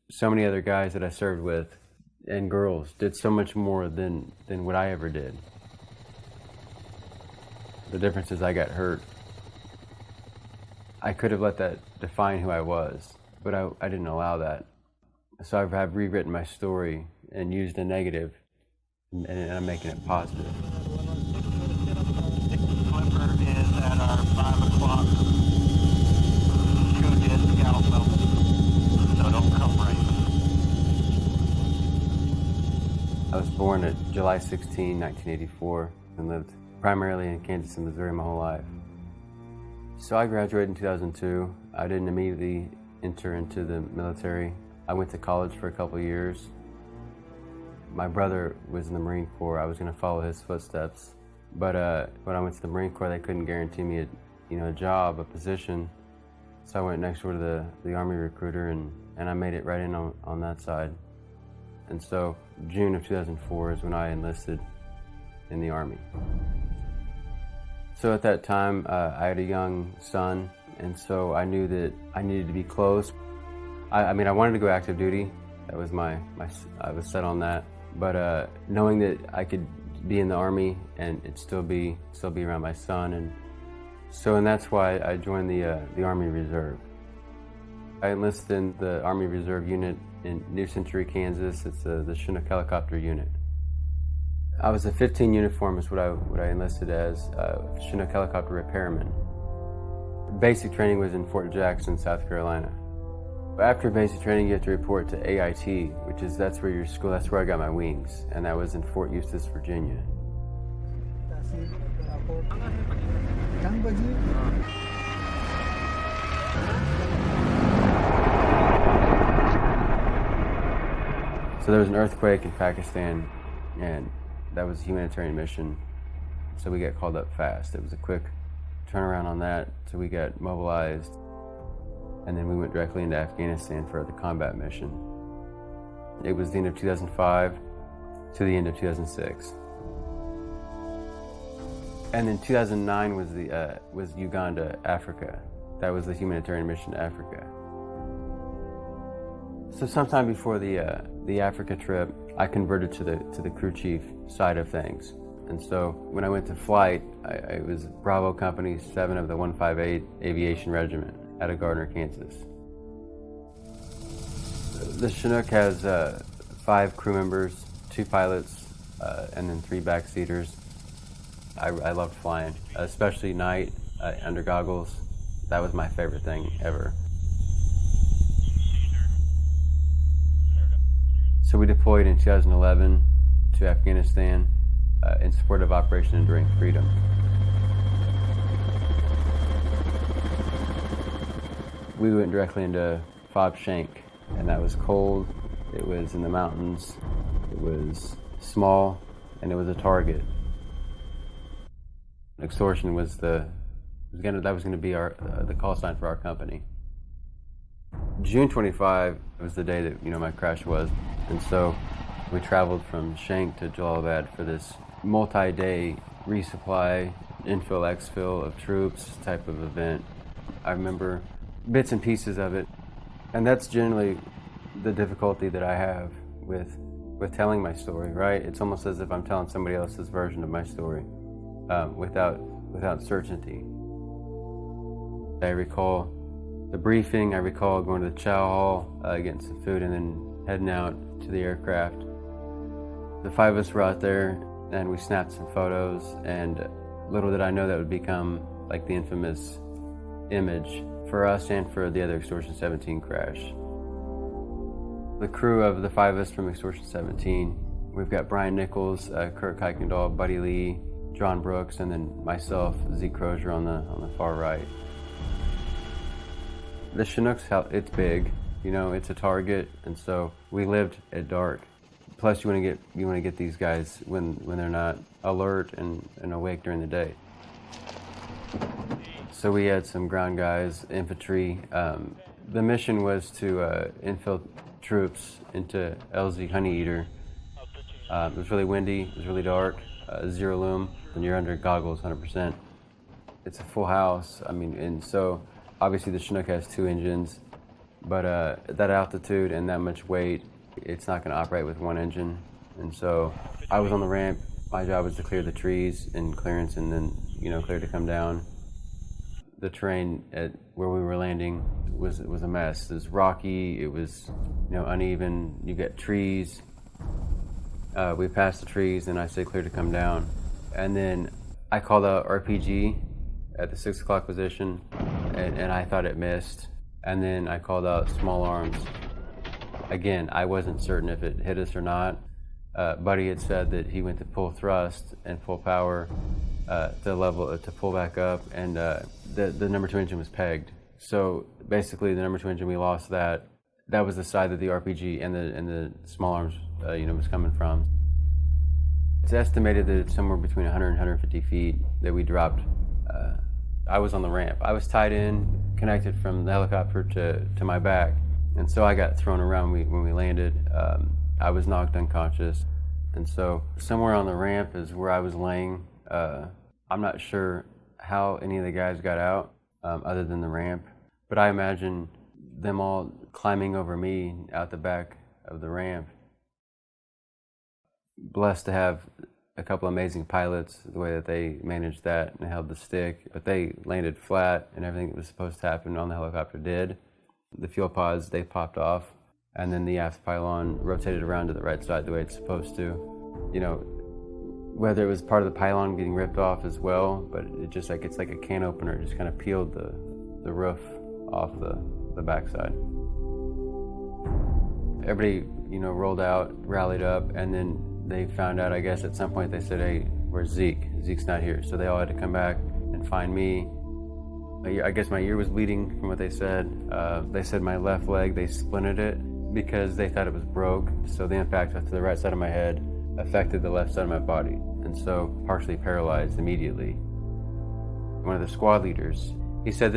so many other guys that I served with and girls did so much more than what I ever did. The difference is I got hurt. I could have let that define who I was, but I didn't allow that. So I've rewritten my story and used the negative, and I'm making it positive. Clipper is at our 5 o'clock show jet scout level, so don't come right. I was born at July 16, 1984, and lived primarily in Kansas and Missouri my whole life. So I graduated in 2002. I didn't immediately enter into the military. I went to college for a couple of years. My brother was in the Marine Corps. I was going to follow his footsteps. But when I went to the Marine Corps, they couldn't guarantee me a job, a position. So I went next door to the Army recruiter, and I made it right in on that side. And so June of 2004 is when I enlisted in the Army. So at that time, I had a young son, and so I knew that I needed to be close. I wanted to go active duty. That was I was set on that. But knowing that I could be in the Army and still be around my son, and that's why I joined the Army Reserve. I enlisted in the Army Reserve unit in New Century, Kansas. It's the Chinook helicopter unit. I was a 15 uniform is what I enlisted as, Chinook helicopter repairman. Basic training was in Fort Jackson, South Carolina. After basic training, you have to report to AIT, that's where your school, that's where I got my wings, and that was in Fort Eustis, Virginia. So there was an earthquake in Pakistan, and that was a humanitarian mission, so we got called up fast. It was a quick turnaround on that, so we got mobilized, and then we went directly into Afghanistan for the combat mission. It was the end of 2005 to the end of 2006. And then 2009 was Uganda, Africa. That was the humanitarian mission to Africa. So sometime before the Africa trip, I converted to the crew chief side of things. And so when I went to flight, I was Bravo Company 7 of the 158 Aviation Regiment out of Gardner, Kansas. The Chinook has 5 crew members, 2 pilots, and then 3 backseaters. I loved flying, especially night under goggles. That was my favorite thing ever. So we deployed in 2011 to Afghanistan in support of Operation Enduring Freedom. We went directly into Fob Shank, and that was cold, it was in the mountains, it was small, and it was a target. Extortion was that was going to be the call sign for our company. June 25 was the day that my crash was, and so we traveled from Shank to Jalalabad for this multi-day resupply, infill, exfil of troops type of event. I remember bits and pieces of it, and that's generally the difficulty that I have with telling my story. Right? It's almost as if I'm telling somebody else's version of my story without certainty. I recall the briefing. I recall going to the chow hall, getting some food, and then heading out to the aircraft. The 5 of us were out there, and we snapped some photos, and little did I know that would become like the infamous image for us and for the other Extortion 17 crash. The crew of the 5 of us from Extortion 17, we've got Brian Nichols, Kurt Kuykendall, Buddy Lee, John Brooks, and then myself, Zeke Crozier on the far right. The Chinook's, it's big, it's a target, and so we lived at dark. Plus, you want to get these guys when they're not alert and awake during the day. So we had some ground guys, infantry. The mission was to infill troops into LZ Honey Eater. It was really windy, it was really dark, zero lume, and you're under goggles 100%. It's a full house, and so obviously the Chinook has 2 engines. But that altitude and that much weight, it's not going to operate with one engine. And so I was on the ramp. My job was to clear the trees and clearance, and then, clear to come down. The terrain at where we were landing was a mess. It was rocky. It was, uneven. You get trees. We passed the trees, and I said clear to come down. And then I called out RPG at the 6 o'clock position, and I thought it missed. And then I called out small arms. Again, I wasn't certain if it hit us or not. Buddy had said that he went to pull thrust and full power to pull back up, and the number 2 engine was pegged. So basically, the number 2 engine, we lost that. That was the side that the RPG and the small arms, was coming from. It's estimated that it's somewhere between 100 and 150 feet that we dropped. I was on the ramp. I was tied in, connected from the helicopter to my back, and so I got thrown around when we landed. I was knocked unconscious, and so somewhere on the ramp is where I was laying. I'm not sure how any of the guys got out other than the ramp, but I imagine them all climbing over me out the back of the ramp. Blessed to have a couple amazing pilots, the way that they managed that and held the stick, but they landed flat, and everything that was supposed to happen on the helicopter did. The fuel pods, they popped off, and then the aft pylon rotated around to the right side the way it's supposed to. Whether it was part of the pylon getting ripped off as well, but it's like a can opener. It just kind of peeled the roof off the backside. Everybody, rolled out, rallied up, and then they found out, I guess, at some point they said, "Hey, where's Zeke? Zeke's not here." So they all had to come back and find me. I guess my ear was bleeding from what they said. They said my left leg, they splinted it because they thought it was broke. So the impact to the right side of my head affected the left side of my body, and so partially paralyzed immediately. One of the squad leaders, he said,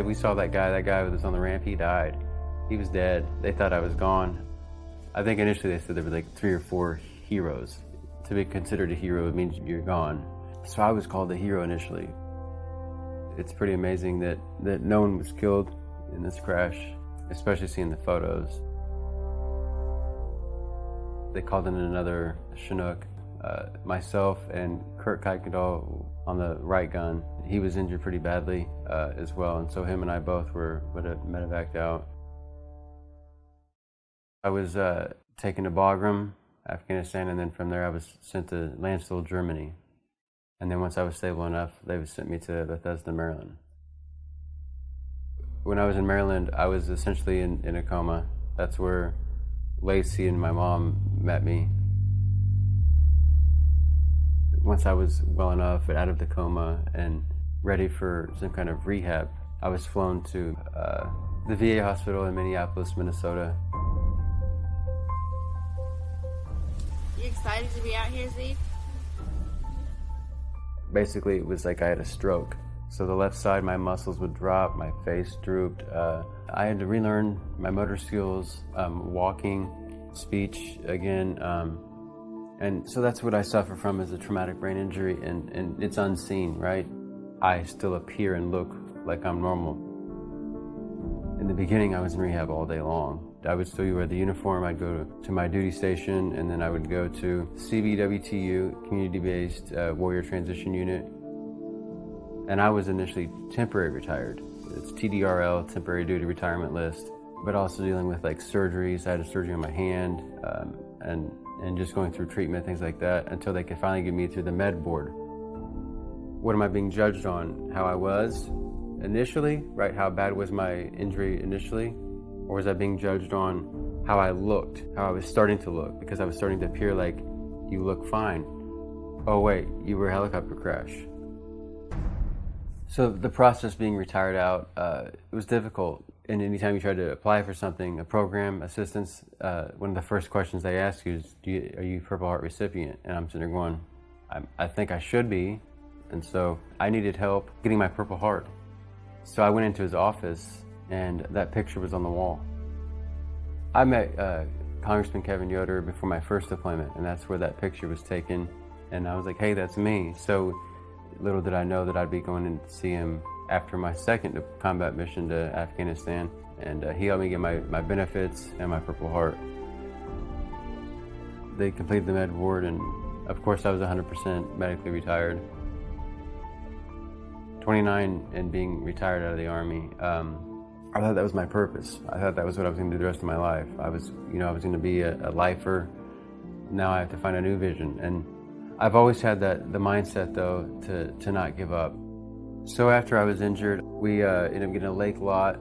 "We saw that guy who was on the ramp, he died. He was dead. They thought I was gone." I think initially they said there were like 3 or 4 heroes. To be considered a hero, it means you're gone. So I was called a hero initially. It's pretty amazing that no one was killed in this crash, especially seeing the photos. They called in another Chinook, myself and Kurt Kuykendall on the right gun. He was injured pretty badly as well, and so him and I both were medevaced out. I was taken to Bagram, Afghanistan, and then from there I was sent to Landstuhl, Germany. And then once I was stable enough, they sent me to Bethesda, Maryland. When I was in Maryland, I was essentially in a coma. That's where Lacey and my mom met me. Once I was well enough and out of the coma and ready for some kind of rehab, I was flown to the VA hospital in Minneapolis, Minnesota. You excited to be out here, Zeke? Basically, it was like I had a stroke. So the left side, my muscles would drop, my face drooped. I had to relearn my motor skills, walking, speech again. And so that's what I suffer from, is a traumatic brain injury, and it's unseen, right? I still appear and look like I'm normal. In the beginning, I was in rehab all day long. I would still wear the uniform. I'd go to my duty station, and then I would go to CBWTU, Community-Based Warrior Transition Unit. And I was initially temporary retired. It's TDRL, Temporary Duty Retirement List, but also dealing with like surgeries. I had a surgery on my hand, and just going through treatment, things like that, until they could finally get me through the med board. What am I being judged on? How I was initially, right? How bad was my injury initially? Or was I being judged on how I looked, how I was starting to look? Because I was starting to appear like, you look fine. Oh wait, you were a helicopter crash. So the process being retired out, it was difficult. And anytime you try to apply for something, a program, assistance, one of the first questions they ask you is, are you a Purple Heart recipient? And I'm sitting there going, I think I should be. And so I needed help getting my Purple Heart. So I went into his office, and that picture was on the wall. I met Congressman Kevin Yoder before my first deployment, and that's where that picture was taken. And I was like, hey, that's me. So little did I know that I'd be going in to see him after my second combat mission to Afghanistan, and he helped me get my benefits and my Purple Heart. They completed the med ward, and of course I was 100% medically retired. 29 and being retired out of the Army, I thought that was my purpose. I thought that was what I was going to do the rest of my life. I was going to be a lifer. Now I have to find a new vision, and I've always had the mindset though to not give up. So after I was injured, we ended up getting a lake lot.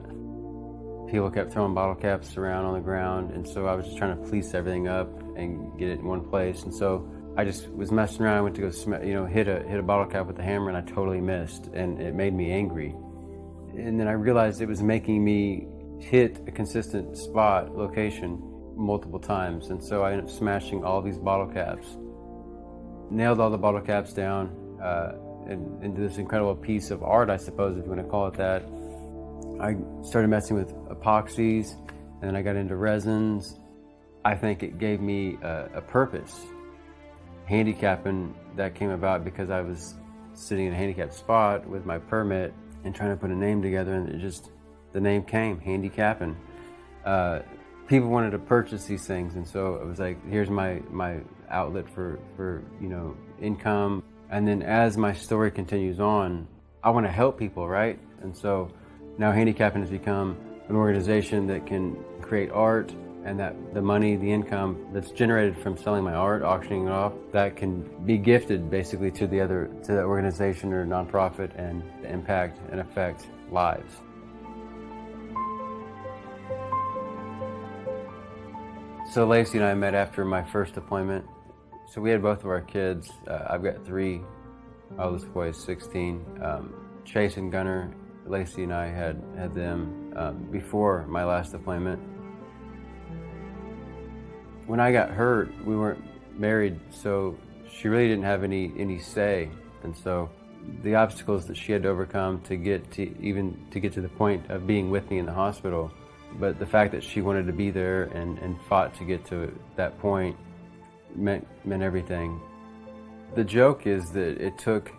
People kept throwing bottle caps around on the ground, and so I was just trying to police everything up and get it in one place. And so I just was messing around. I went to go hit a bottle cap with a hammer, and I totally missed, and it made me angry. And then I realized it was making me hit a consistent location multiple times, and so I ended up smashing all these bottle caps, nailed all the bottle caps down into this incredible piece of art, I suppose, if you want to call it that. I started messing with epoxies, and then I got into resins. I think it gave me a purpose. Handicapping, that came about because I was sitting in a handicapped spot with my permit and trying to put a name together, and the name came, Handicapping. People wanted to purchase these things, and so it was like, here's my outlet for income. And then as my story continues on, I want to help people, right? And so now Handicapping has become an organization that can create art, and that the money, the income that's generated from selling my art, auctioning it off, that can be gifted basically to the organization or nonprofit and impact and affect lives. So Lacey and I met after my first deployment. So we had both of our kids. I've got 3. My oldest boy is 16. Chase and Gunner, Lacey and I had them before my last deployment. When I got hurt, we weren't married, so she really didn't have any say. And so the obstacles that she had to overcome to get to the point of being with me in the hospital, but the fact that she wanted to be there and fought to get to that point meant everything. The joke is that it took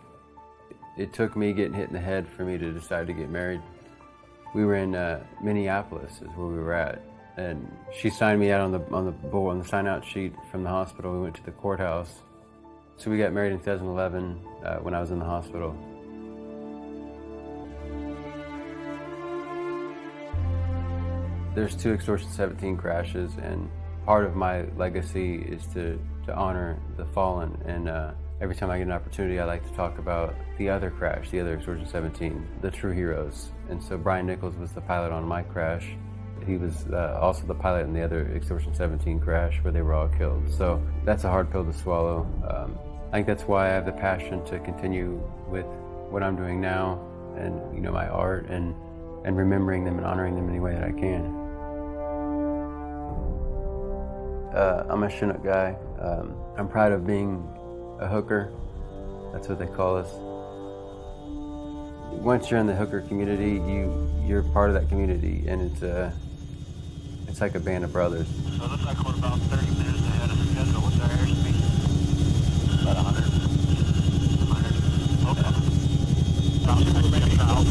me getting hit in the head for me to decide to get married. We were in Minneapolis is where we were at, and she signed me out on the sign-out sheet from the hospital. We went to the courthouse. So we got married in 2011 when I was in the hospital. There's 2 Extortion 17 crashes, and part of my legacy is to honor the fallen. And every time I get an opportunity, I like to talk about the other crash, the other Extortion 17, the true heroes. And so Brian Nichols was the pilot on my crash. He was also the pilot in the other Extortion 17 crash where they were all killed. So that's a hard pill to swallow. I think that's why I have the passion to continue with what I'm doing now, and my art, and remembering them and honoring them any way that I can. I'm a Chinook guy. I'm proud of being a hooker. That's what they call us. Once you're in the hooker community, you're part of that community, and it's like a band of brothers. So it looks like we're about 30 minutes ahead of schedule. What's our airspeed? About 100. 100. Okay. Sounds like we're making our